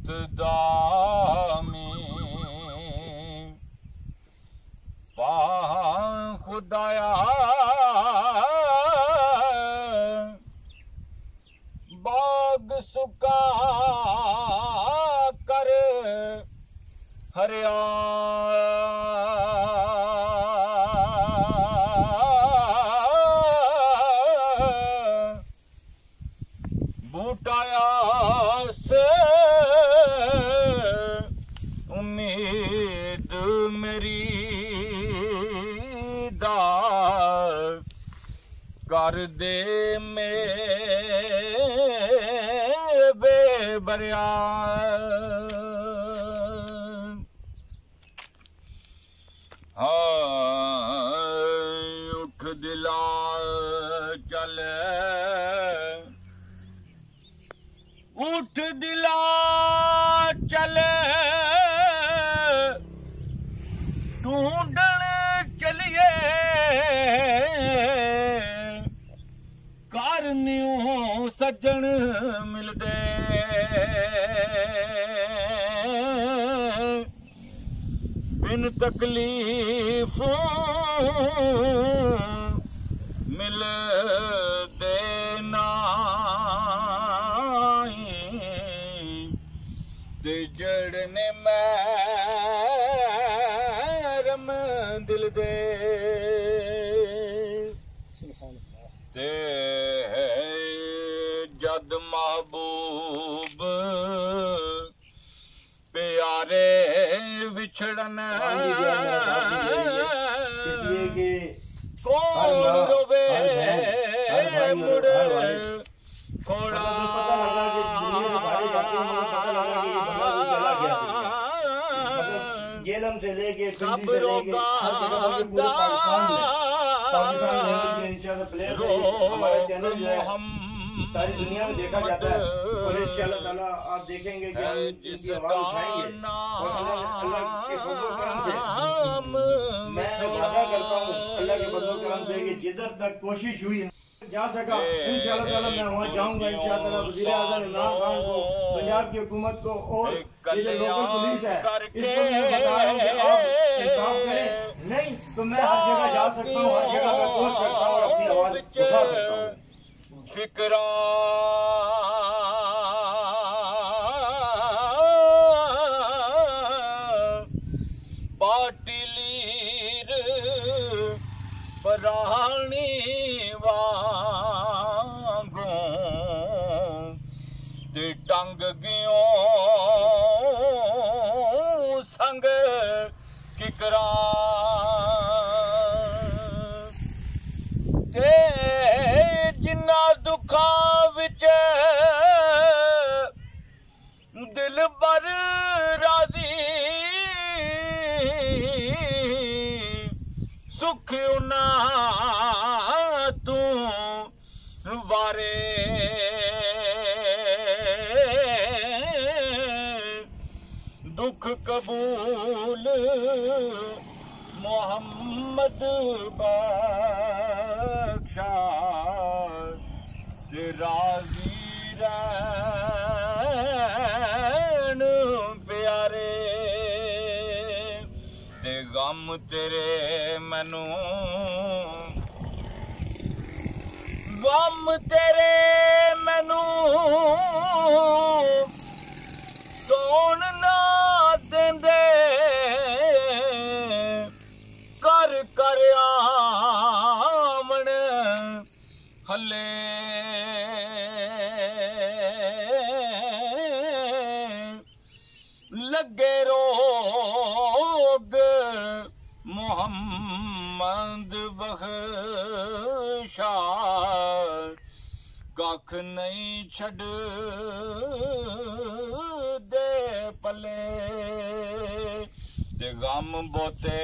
दामी पा खुदाया बाग सुका कर हरिया बूटाया से उम्मीद मेरी दा कर दे में बेबरिया उठ दिला चल उठ दिला चल ढूंढन चलिए कारनियों सज्जन मिलदे बिन तकलीफ मिल देना ते जड़ने मैरम दिल दे ते जद महबूब प्यारे विछड़न कौन रोवे मुड़ थोड़ा गेलम से लेके सब हमारे चैनल जो है सारी दुनिया में देखा जाता है और इंशाअल्लाह ताला आप देखेंगे कि हम इसकी आवाज उठाएंगे और अल्लाह के फजल करम से मैं वादा करता हूँ अल्लाह के फजल करम से कि जिधर तक कोशिश हुई जा सका इंशाअल्लाह ताला मैं वहाँ जाऊँगा इंशाअल्लाह ताला वज़ीर आज़म इमरान खान को पंजाब की हुकूमत को और ये जो लोकल पुलिस है इसको मैं बता रहा हूँ कि आप इंसाफ करें नहीं तो मैं हर जगह जा सकता हूँ हर जगह पे पहुँच सकता हूँ और अपनी आवाज़ उठा सकता हूँ फिक्रा पाटिलीर परानी वांगू ते टंग गयो संग किकरा ते जिन्ना दुखा विच दिल बर राजी सुख उना तू वारे दुख कबूल मोहम्मद बख्शा ते राजी रहन प्यारे ते गम तेरे मैनू गम तेरे मैनू सोन ना देंदे कर कर आमन हले लगे रोग मोहम्मद बख्शा कख नहीं छड़ दे पले ते गम बोते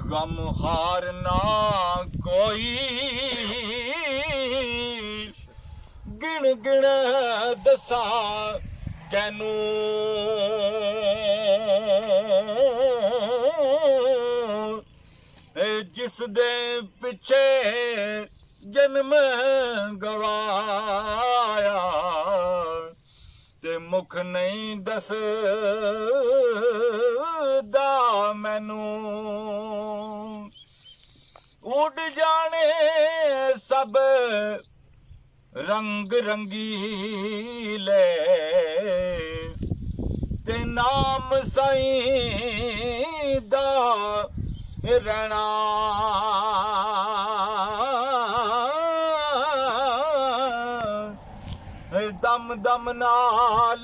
गम हार ना कोई गिण गिण दसा कैनू जिस दे पिछे जन्म गवाया मुख नहीं दसदा मैनू उड़ जाने सब रंग रंगीले ते नाम साईं दा रहना दम दम नाल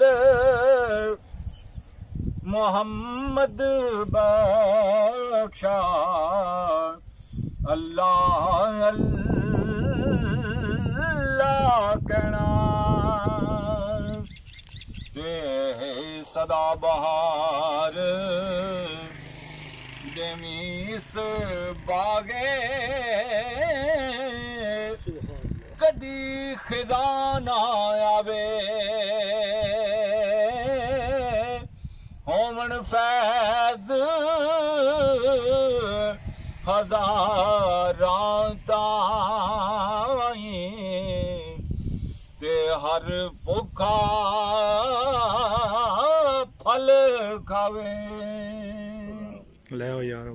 मोहम्मद बख्शा अल्लाह अल्लाह कहना ते सदा बहार देमीस बागे कदी खिजाना आवे होमन फैद हजारां ताई ते हर भुखा फल खावे ले आओ यार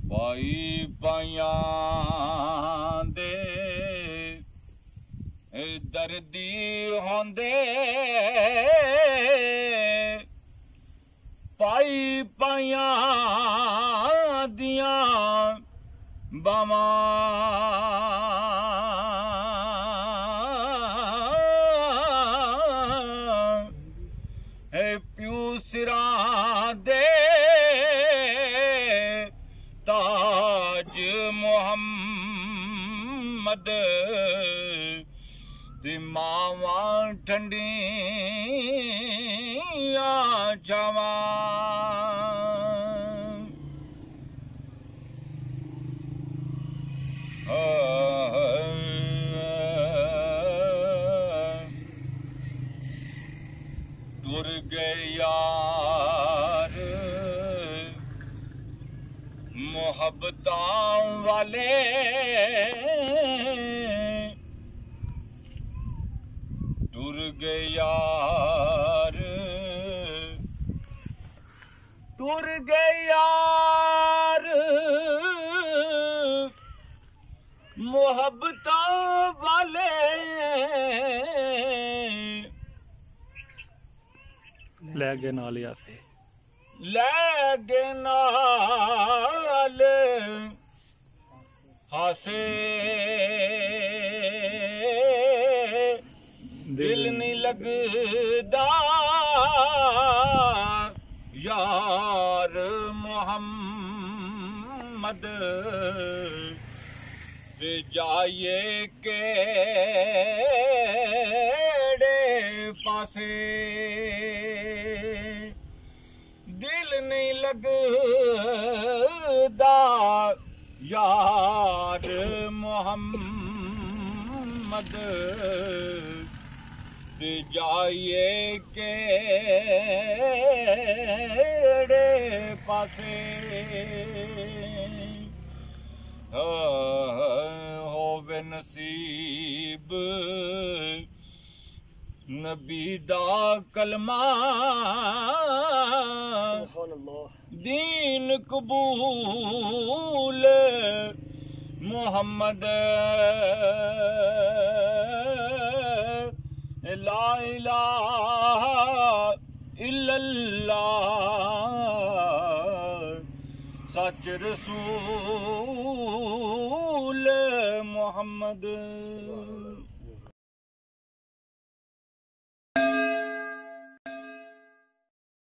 भाई पाइयां दे दर्दी होंदे पाई पाइयां दियां बावां प्यू सिरां दे ताज मोहम्मद ते मावां ठंडियां छावां टुर गए यार मोहब्बतां वाले टुर गए यार टुर गए यार मोहब्बतां वाले ले गए नाल यासे ले गए नाल हासे दिल नहीं लगदा यार मोहम्मद ते जाइए केड़े पासे दिल नहीं लगदा यार मोहम्मद ते जाइए केड़े पासे होवे नसीब नबी दा कलमा दीन कबूल मोहम्मद ला इलाहा इल्लल्लाह सच रसूल मोहम्मद।